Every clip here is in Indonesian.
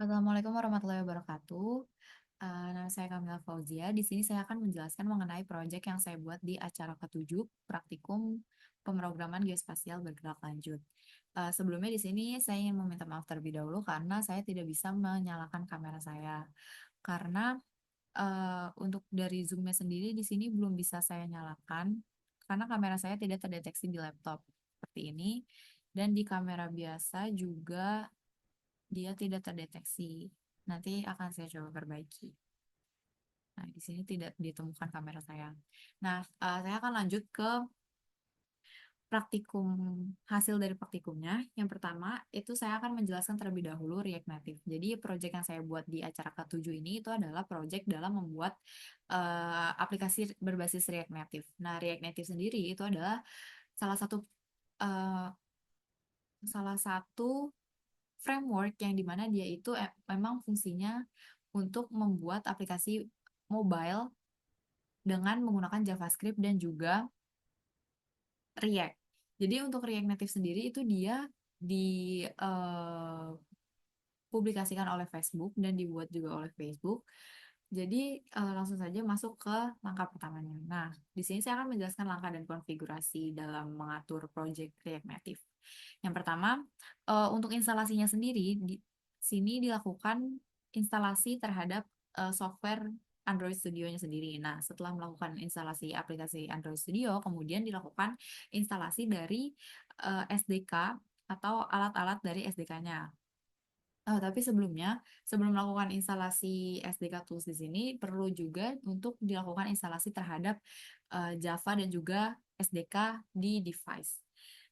Assalamualaikum warahmatullahi wabarakatuh. Nama saya Kamila Fauzia. Di sini saya akan menjelaskan mengenai proyek yang saya buat di acara ketujuh Praktikum Pemrograman Geospasial Bergerak Lanjut. Sebelumnya di sini saya ingin meminta maaf terlebih dahulu karena saya tidak bisa menyalakan kamera saya. Karena untuk dari Zoom-nya sendiri di sini belum bisa saya nyalakan karena kamera saya tidak terdeteksi di laptop seperti ini. Dan di kamera biasa juga dia tidak terdeteksi. Nanti akan saya coba perbaiki. Nah, di sini tidak ditemukan kamera saya. Nah, saya akan lanjut ke praktikum, hasil dari praktikumnya. Yang pertama, itu saya akan menjelaskan terlebih dahulu React Native. Jadi, proyek yang saya buat di acara ketujuh ini itu adalah proyek dalam membuat aplikasi berbasis React Native. Nah, React Native sendiri itu adalah salah satu eh, salah satu framework yang dimana dia itu memang fungsinya untuk membuat aplikasi mobile dengan menggunakan JavaScript dan juga React. Jadi untuk React Native sendiri itu dia dipublikasikan oleh Facebook dan dibuat juga oleh Facebook. Jadi langsung saja masuk ke langkah pertamanya. Nah, di sini saya akan menjelaskan langkah dan konfigurasi dalam mengatur project React Native. Yang pertama, untuk instalasinya sendiri, di sini dilakukan instalasi terhadap software Android Studio-nya sendiri. Nah, setelah melakukan instalasi aplikasi Android Studio, kemudian dilakukan instalasi dari SDK atau alat-alat dari SDK-nya. Tapi sebelumnya, sebelum melakukan instalasi SDK Tools di sini, perlu juga untuk dilakukan instalasi terhadap Java dan juga SDK di device.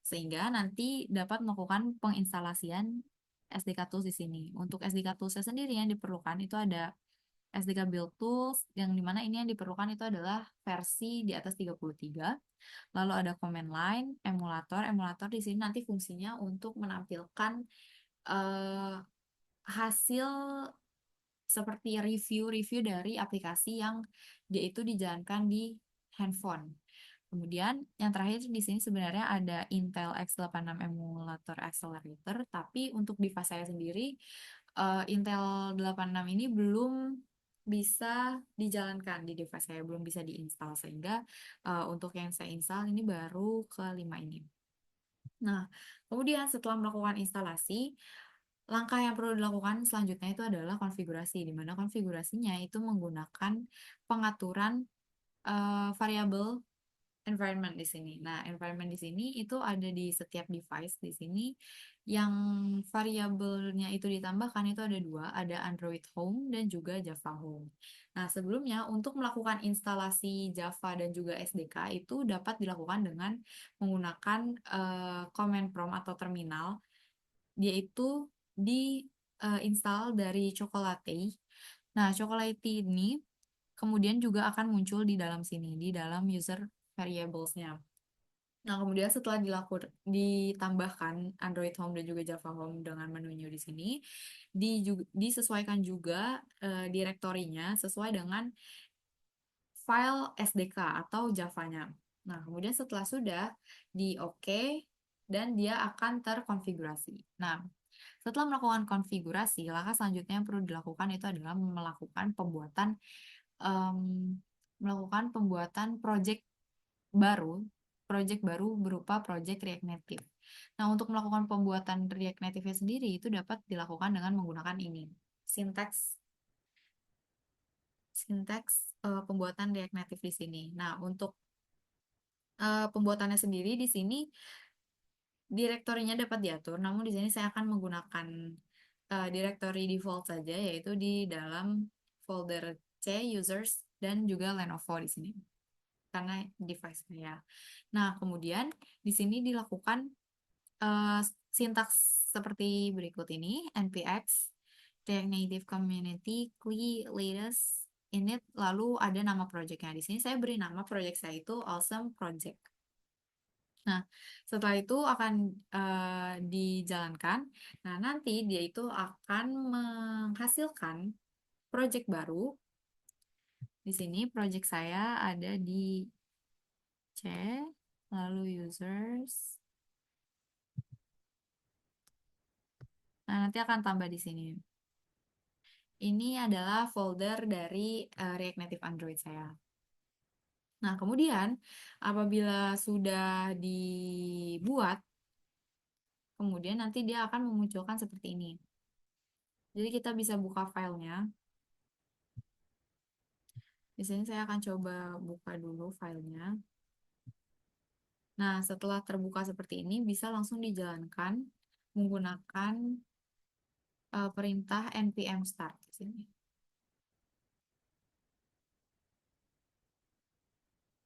Sehingga nanti dapat melakukan penginstalasian SDK Tools di sini. Untuk SDK Tools sendiri yang diperlukan itu ada SDK Build Tools, yang dimana ini yang diperlukan itu adalah versi di atas 33. Lalu ada command line, emulator. Emulator di sini nanti fungsinya untuk menampilkan eh, hasil seperti review-review dari aplikasi yang dia itu dijalankan di handphone. Kemudian yang terakhir di sini sebenarnya ada Intel x86 Emulator Accelerator, tapi untuk device saya sendiri Intel 86 ini belum bisa dijalankan di device saya, belum bisa diinstal sehingga untuk yang saya install ini baru kelima ini. Nah, kemudian setelah melakukan instalasi, langkah yang perlu dilakukan selanjutnya itu adalah konfigurasi, di mana konfigurasinya itu menggunakan pengaturan variabel environment di sini. Nah, environment di sini itu ada di setiap device di sini. Yang variabelnya itu ditambahkan itu ada dua, ada Android Home dan juga Java Home. Nah, sebelumnya untuk melakukan instalasi Java dan juga SDK itu dapat dilakukan dengan menggunakan command prompt atau terminal. Dia itu install dari Chocolate. Nah, Chocolate ini kemudian juga akan muncul di dalam sini, di dalam user variables-nya. Nah, kemudian setelah ditambahkan Android Home dan juga Java Home dengan menunya di sini, disesuaikan juga direktorinya sesuai dengan file SDK atau Java-nya. Nah, kemudian setelah sudah di OK dan dia akan terkonfigurasi. Nah, setelah melakukan konfigurasi, langkah selanjutnya yang perlu dilakukan itu adalah em, melakukan pembuatan project baru berupa project React Native. Nah, untuk melakukan pembuatan React Native sendiri itu dapat dilakukan dengan menggunakan ini, sintaks sintaks pembuatan React Native di sini. Nah, untuk pembuatannya sendiri di sini direktorinya dapat diatur, namun di sini saya akan menggunakan direktori default saja, yaitu di dalam folder C, users, dan juga Lenovo di sini, karena device saya. Nah, kemudian di sini dilakukan eh, sintaks seperti berikut ini, npx, React Native Community, CLI, latest, init, lalu ada nama projectnya. Di sini saya beri nama project saya itu Awesome Project. Nah, setelah itu akan dijalankan. Nah, nanti dia itu akan menghasilkan project baru. Di sini project saya ada di C, lalu users. Nah, nanti akan tambah di sini. Ini adalah folder dari React Native Android saya. Nah, kemudian apabila sudah dibuat, kemudian nanti dia akan memunculkan seperti ini. Jadi kita bisa buka filenya. Di sini saya akan coba buka dulu filenya. Nah, setelah terbuka seperti ini, bisa langsung dijalankan menggunakan perintah npm start di sini.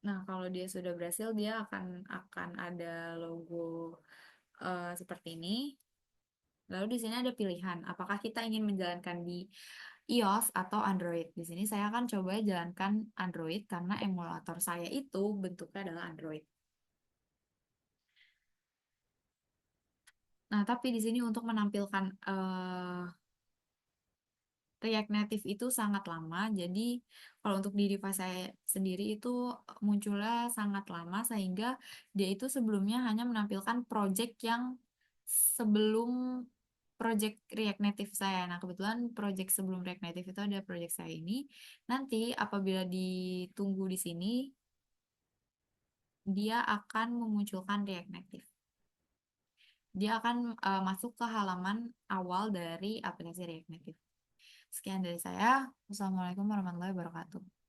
Nah, kalau dia sudah berhasil, dia akan ada logo seperti ini. Lalu di sini ada pilihan, apakah kita ingin menjalankan di iOS atau Android. Di sini saya akan coba jalankan Android karena emulator saya itu bentuknya adalah Android. Nah, tapi di sini untuk menampilkan React Native itu sangat lama, jadi kalau untuk di device saya sendiri itu munculnya sangat lama sehingga dia itu sebelumnya hanya menampilkan project yang sebelum project React Native saya. Nah, kebetulan project sebelum React Native itu ada project saya ini. Nanti apabila ditunggu di sini, dia akan memunculkan React Native. Dia akan masuk ke halaman awal dari aplikasi React Native. Sekian dari saya. Wassalamualaikum warahmatullahi wabarakatuh.